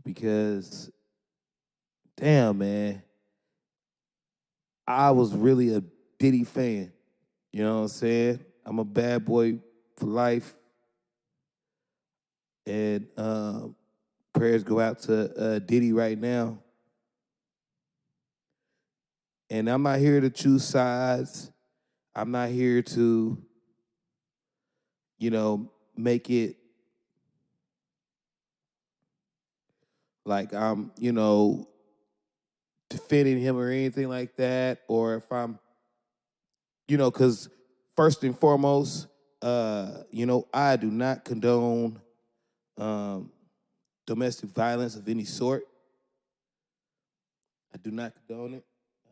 because, damn, man, I was really a Diddy fan. You know what I'm saying? I'm a bad boy for life. And prayers go out to Diddy right now. And I'm not here to choose sides. I'm not here to, make it like I'm, defending him or anything like that. Or if I'm, because first and foremost, I do not condone um, domestic violence of any sort. I do not condone it.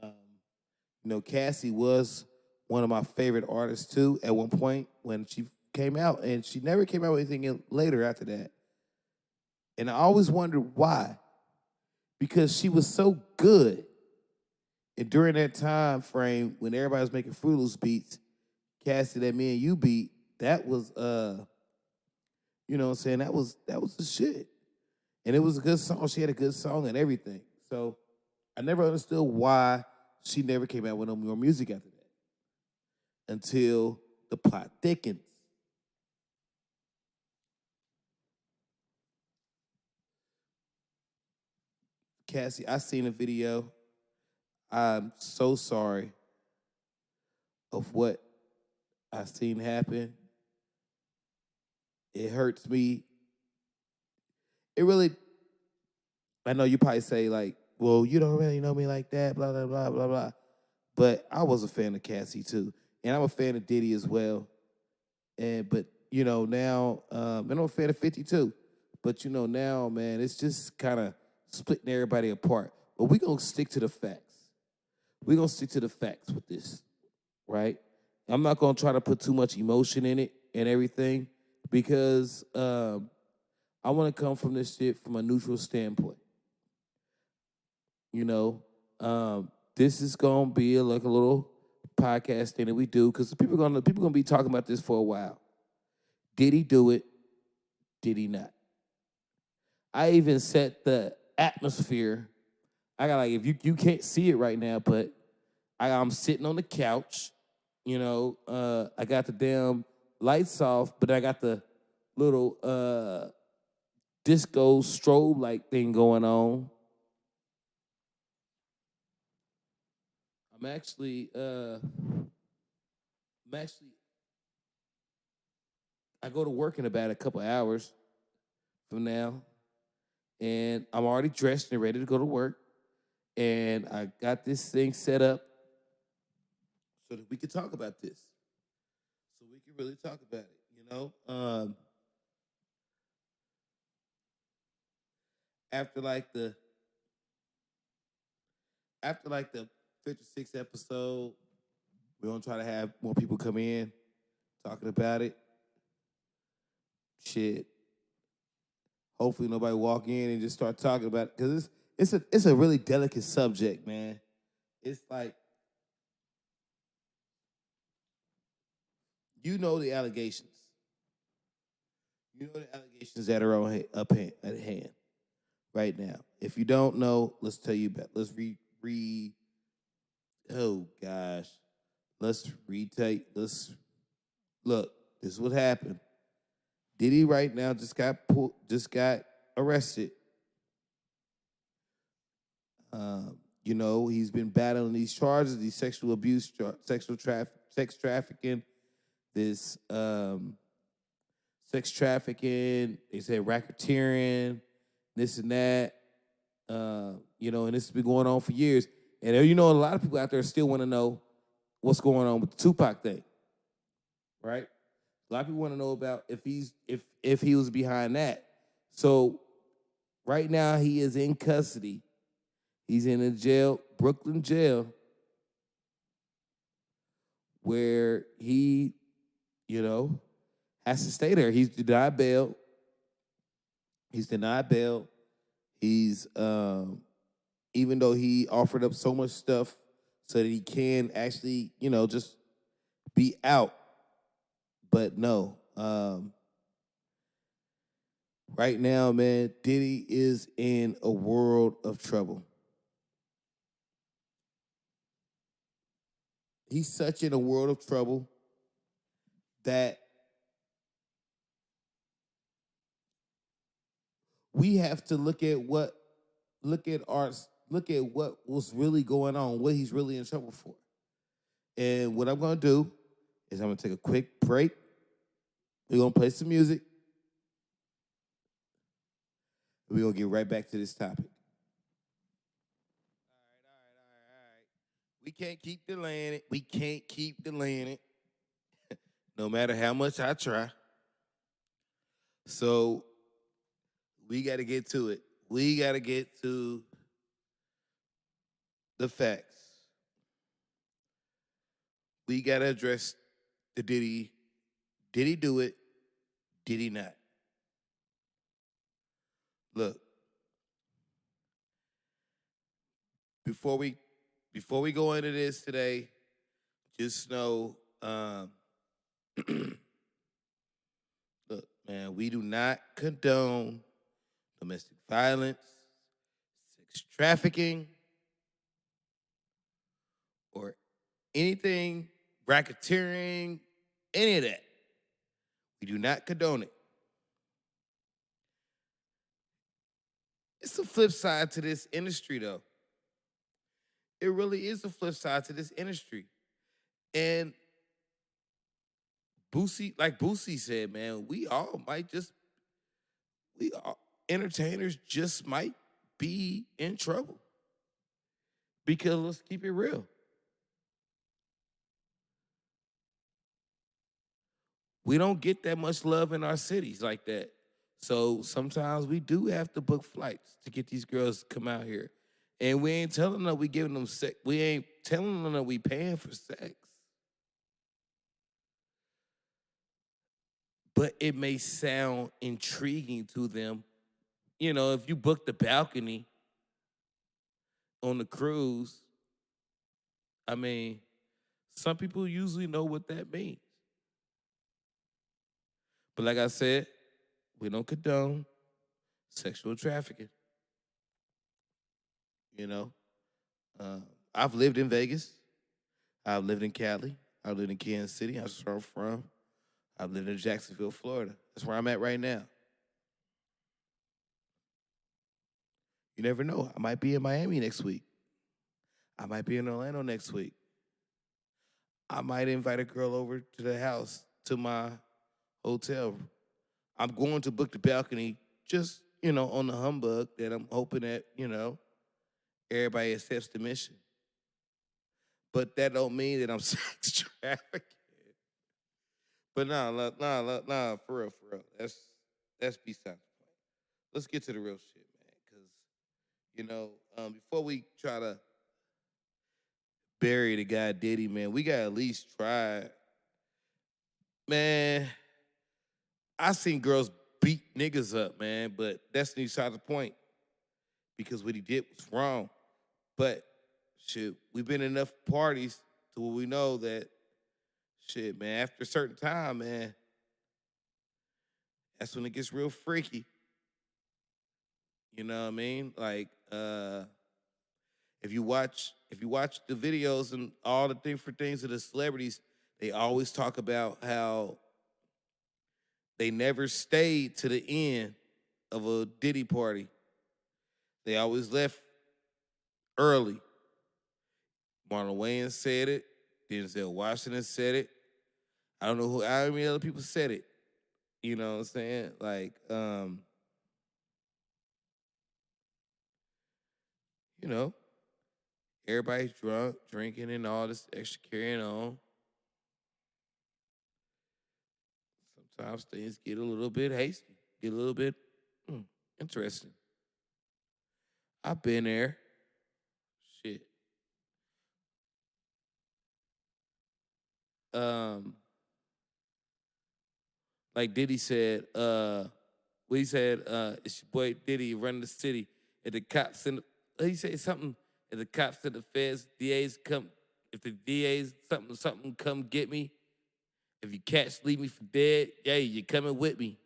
Um, Cassie was one of my favorite artists too at one point when she came out, and she never came out with anything later after that. And I always wondered why, because she was so good. And during that time frame when everybody was making Fruit Loops beats, Cassie, that Me and You beat, that was you know what I'm saying, that was the shit. And it was a good song. She had a good song and everything. So I never understood why she never came out with no more music after that until the plot thickens. Cassie, I seen a video. I'm so sorry of what I seen happen. It hurts me. It really, I know you probably say like, well, you don't really know me like that, blah, blah, blah, blah, blah. But I was a fan of Cassie too. And I'm a fan of Diddy as well. But now, and I'm a fan of 52. But now, man, it's just kind of splitting everybody apart. But we're gonna stick to the facts. We're gonna stick to the facts with this, right? I'm not gonna try to put too much emotion in it and everything because I want to come from this shit from a neutral standpoint. You know, this is gonna be like a little podcast thing that we do because people gonna be talking about this for a while. Did he do it? Did he not? I even set the atmosphere. I got like if you can't see it right now, but I'm sitting on the couch. I got the damn lights off, but I got the little disco strobe like thing going on. I'm actually I go to work in about a couple hours from now, and I'm already dressed and ready to go to work. And I got this thing set up so that we could talk about this. So we can really talk about it. After like the after like the 56th episode, we're gonna try to have more people come in talking about it. Shit. Hopefully nobody walk in and just start talking about it. Because it's a really delicate subject, man. It's like the allegations. You know the allegations that are at hand right now. If you don't know, let's tell you about. Let's re. Oh gosh, let's retake. Let's look. This is what happened. Diddy right now just got arrested. He's been battling these charges, these sexual abuse, sex trafficking, this sex trafficking. They said racketeering, this and that. And this has been going on for years. And a lot of people out there still want to know what's going on with the Tupac thing, right? A lot of people want to know about if he was behind that. So right now he is in custody. He's in a jail, Brooklyn jail, where he, has to stay there. He's denied bail. He's denied bail. He's even though he offered up so much stuff so that he can actually, just be out. But no. Right now, man, Diddy is in a world of trouble. He's such in a world of trouble that we have to look at what was really going on, what he's really in trouble for. And what I'm gonna do is I'm gonna take a quick break. We're gonna play some music. We're gonna get right back to this topic. All right. We can't keep delaying it. We can't keep delaying it. No matter how much I try. So we gotta get to it. We gotta get to the facts. We gotta address the Diddy. Did he do it? Did he not? Look, before we go into this today, just know, look, man, we do not condone domestic violence, sex trafficking, or anything racketeering, any of that. We do not condone it. It's a flip side to this industry, though. It really is a flip side to this industry. And like Boosie said, man, we entertainers just might be in trouble. Because let's keep it real. We don't get that much love in our cities like that. So sometimes we do have to book flights to get these girls to come out here. And we ain't telling them we giving them sex. We ain't telling them that we paying for sex. But it may sound intriguing to them. You know, if you book the balcony on the cruise, I mean, some people usually know what that means. But like I said, we don't condone sexual trafficking. You know, I've lived in Vegas. I've lived in Cali. I've lived in Kansas City. That's where I'm from. I've lived in Jacksonville, Florida. That's where I'm at right now. You never know. I might be in Miami next week. I might be in Orlando next week. I might invite a girl over to the house, to my hotel. I'm going to book the balcony just, on the humbug that I'm hoping that, everybody accepts the mission. But that don't mean that I'm sex trafficking. But nah, for real. That's beside the point. Let's get to the real shit, man. Because, before we try to bury the guy Diddy, man, we gotta at least try. Man, I seen girls beat niggas up, man, but that's beside the point. Because what he did was wrong. But shit, we've been in enough parties to where we know that shit, man, after a certain time, man, that's when it gets real freaky. You know what I mean? Like, if you watch the videos and all the different things of the celebrities, they always talk about how they never stayed to the end of a Diddy party. They always left early. Marlon Wayans said it. Denzel Washington said it. I don't know how many other people said it. You know what I'm saying? Like, everybody's drunk, drinking, and all this extra carrying on. Sometimes things get a little bit hasty, get a little bit interesting. I've been there. Shit. Like Diddy said, he said, it's your boy Diddy running the city. If the cops he said something, if the cops and the feds, DAs come, if the DAs something come get me, if you catch leave me for dead, yeah, you coming with me.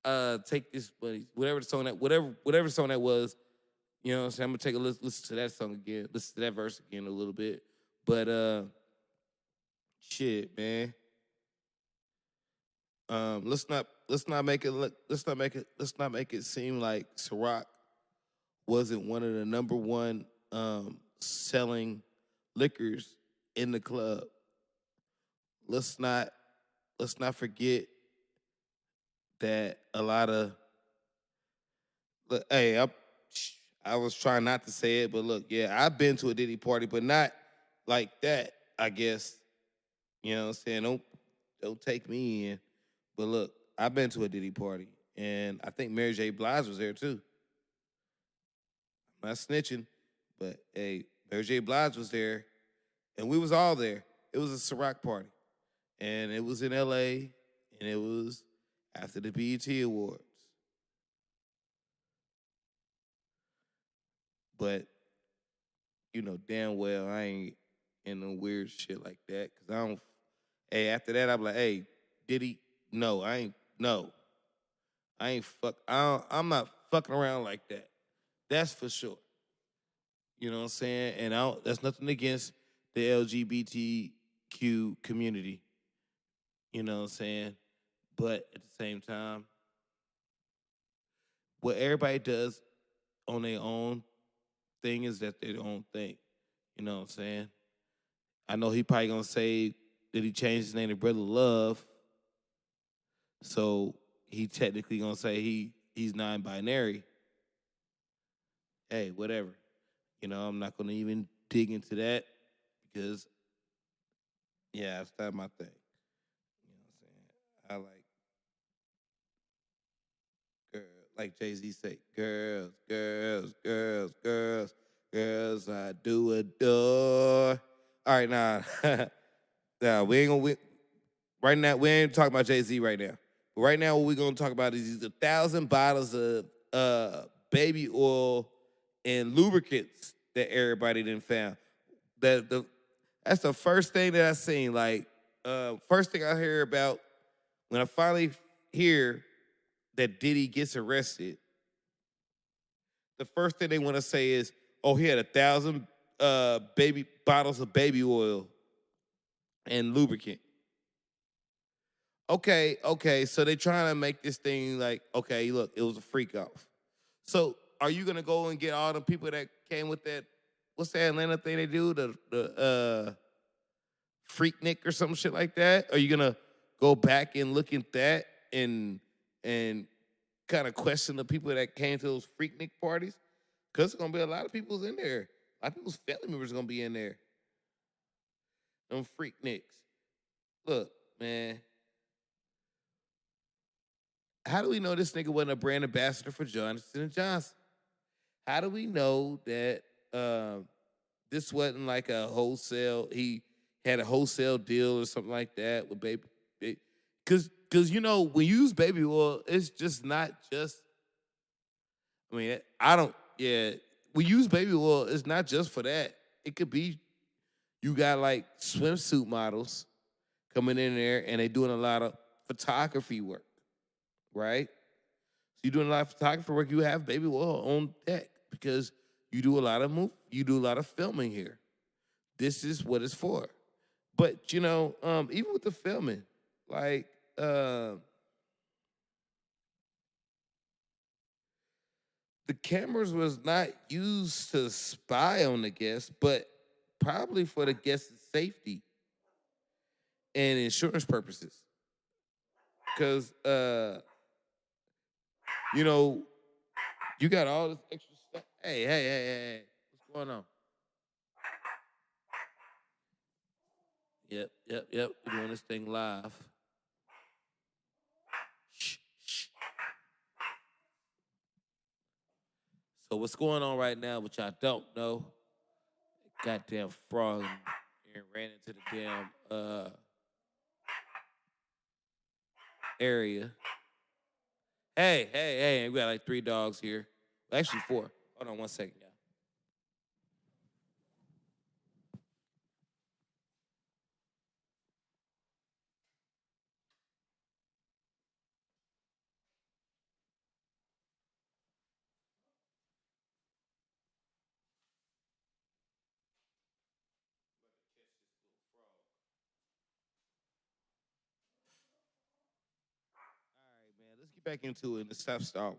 take this money, whatever song that was. You know what I'm saying? I'm gonna take a listen to that song again, listen to that verse again a little bit. But shit, man. Let's not make it seem like Ciroc wasn't one of the number one selling liquors in the club. Let's not let's not forget that a lot of look, hey, I was trying not to say it, but look, yeah, I've been to a Diddy party, but not like that, I guess. You know what I'm saying? Don't take me in. But look, I've been to a Diddy party, and I think Mary J. Blige was there too. I'm not snitching, but hey, Mary J. Blige was there, and we was all there. It was a Ciroc party, and it was in L.A., and it was after the BET Awards. But you know damn well I ain't in no weird shit like that, because I don't. Hey, after that, I'm like, hey, Diddy, no, I ain't, no, I ain't fuck. I'm not fucking around like that. That's for sure. You know what I'm saying? And that's nothing against the LGBTQ community. You know what I'm saying? But at the same time, what everybody does on their own thing is that their own thing. You know what I'm saying? I know he probably gonna say that he changed his name to Brother Love, so he technically gonna say he's non-binary. Hey, whatever. You know, I'm not gonna even dig into that because yeah, that's not my thing. You know what I'm saying? I girl, like Jay Z say, girls, girls, girls, girls, girls. I do adore. All right, nah, nah, we ain't gonna. Right now, we ain't talking about Jay Z right now. But right now, what we're gonna talk about is these 1,000 bottles of baby oil and lubricants that everybody didn't found. That's the first thing that I seen. Like, first thing I hear about when I finally hear that Diddy gets arrested, the first thing they want to say is, "Oh, he had 1,000 baby bottles of baby oil and lubricant." Okay, so they trying to make this thing like, okay, look, it was a freak off. So are you gonna go and get all the people that came with that? What's that Atlanta thing they do? The Freaknik or some shit like that? Are you gonna go back and look at that and kind of question the people that came to those Freaknik parties? Because there's gonna be a lot of people's in there. A lot of people's family members are gonna be in there. Them Freakniks. Look, man. How do we know this nigga wasn't a brand ambassador for Johnson and Johnson? How do we know that this wasn't like a wholesale? He had a wholesale deal or something like that with baby. Because you know when you use baby oil, it's just not just. I mean, I don't. Yeah, we use baby oil. It's not just for that. It could be you got like swimsuit models coming in there and they doing a lot of photography work, right? So you're doing a lot of photography work. You have baby oil on deck because you do a lot of filming here. This is what it's for. But you know, even with the filming, like the cameras was not used to spy on the guests, but probably for the guests' safety and insurance purposes. Because you know, you got all this extra stuff. Hey, what's going on? Yep. We're doing this thing live. Shh, shh. So what's going on right now, which I don't know, goddamn frog and ran into the damn area. Hey, we got like 3 dogs here. Well, actually 4. Hold on 1 second, y'all. get back into it and stop stalling.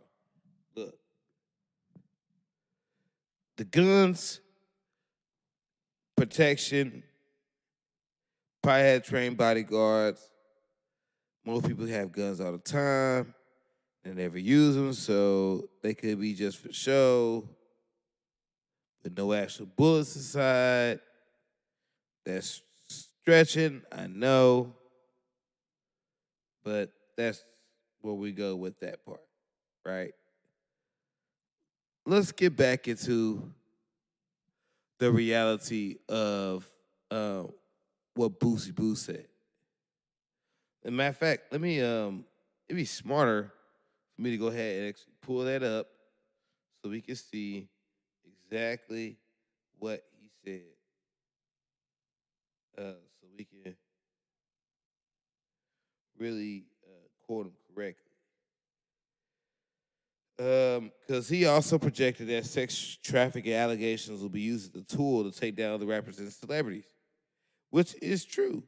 Look, the guns, protection, probably had trained bodyguards. Most people have guns all the time. They never use them, so they could be just for show, with no actual bullets inside. That's stretching, I know, but that's where we go with that part, right? Let's get back into the reality of what Boosie Boo said. As a matter of fact, it'd be smarter for me to go ahead and actually pull that up so we can see exactly what he said. So we can really quote him correctly. Because he also projected that sex trafficking allegations will be used as a tool to take down the rappers and celebrities, which is true.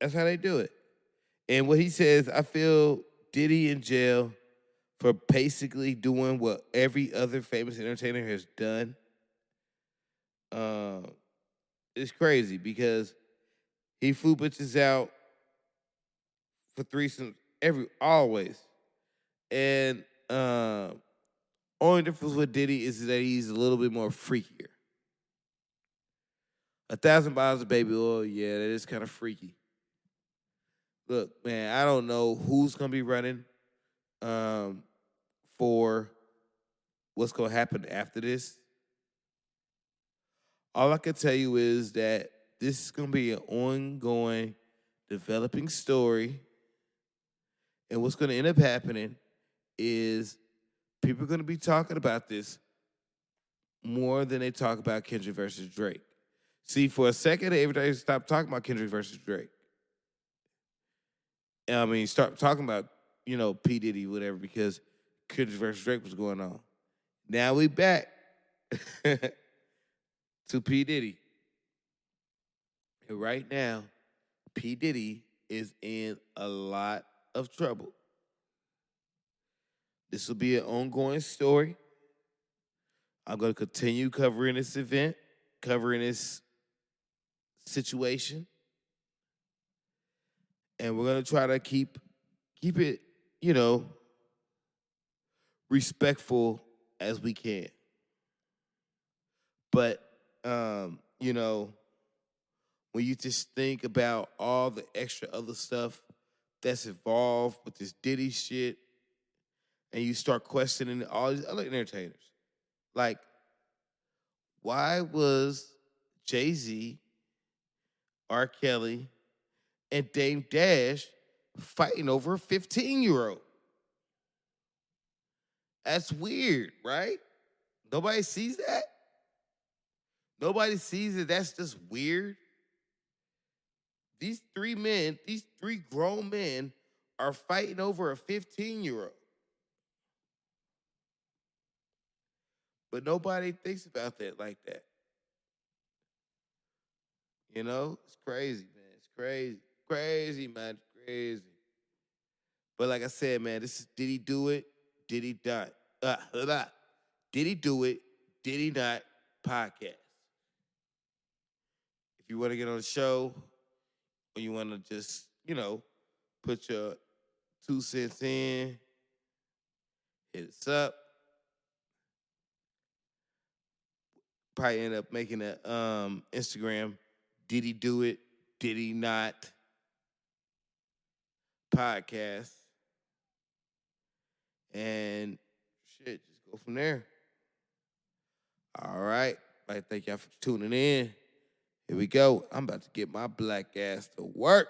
That's how they do it. And what he says, I feel Diddy in jail for basically doing what every other famous entertainer has done. Um, it's crazy because he flew bitches out for threesomes always. And only difference with Diddy is that he's a little bit more freakier. 1,000 bottles of baby oil, yeah, that is kind of freaky. Look, man, I don't know who's gonna be running for what's gonna happen after this. All I can tell you is that this is gonna be an ongoing, developing story. And what's gonna end up happening is people are gonna be talking about this more than they talk about Kendrick versus Drake. See, for a second, everybody stopped talking about Kendrick versus Drake. I mean, start talking about, P. Diddy, whatever, because Kendrick versus Drake was going on. Now we back to P. Diddy. And right now, P. Diddy is in a lot of trouble. This will be an ongoing story. I'm going to continue covering this event, covering this situation. And we're going to try to keep it, respectful as we can. But, when you just think about all the extra other stuff that's involved with this Diddy shit, and you start questioning all these other entertainers. Like, why was Jay-Z, R. Kelly, and Dame Dash fighting over a 15-year-old? That's weird, right? Nobody sees that? Nobody sees that that's just weird? These three grown men are fighting over a 15-year-old. But nobody thinks about that like that. It's crazy, man. It's crazy. Crazy, man. Crazy. But like I said, man, this is Diddy Do It, Diddy Not. Diddy Do It, Diddy Not podcast. If you want to get on the show, or you want to just, put your 2 cents in, hit us up. Probably end up making a Instagram, Diddy Do It, Diddy Not podcast. And shit, just go from there. All right. I'd like to thank y'all for tuning in. Here we go. I'm about to get my black ass to work.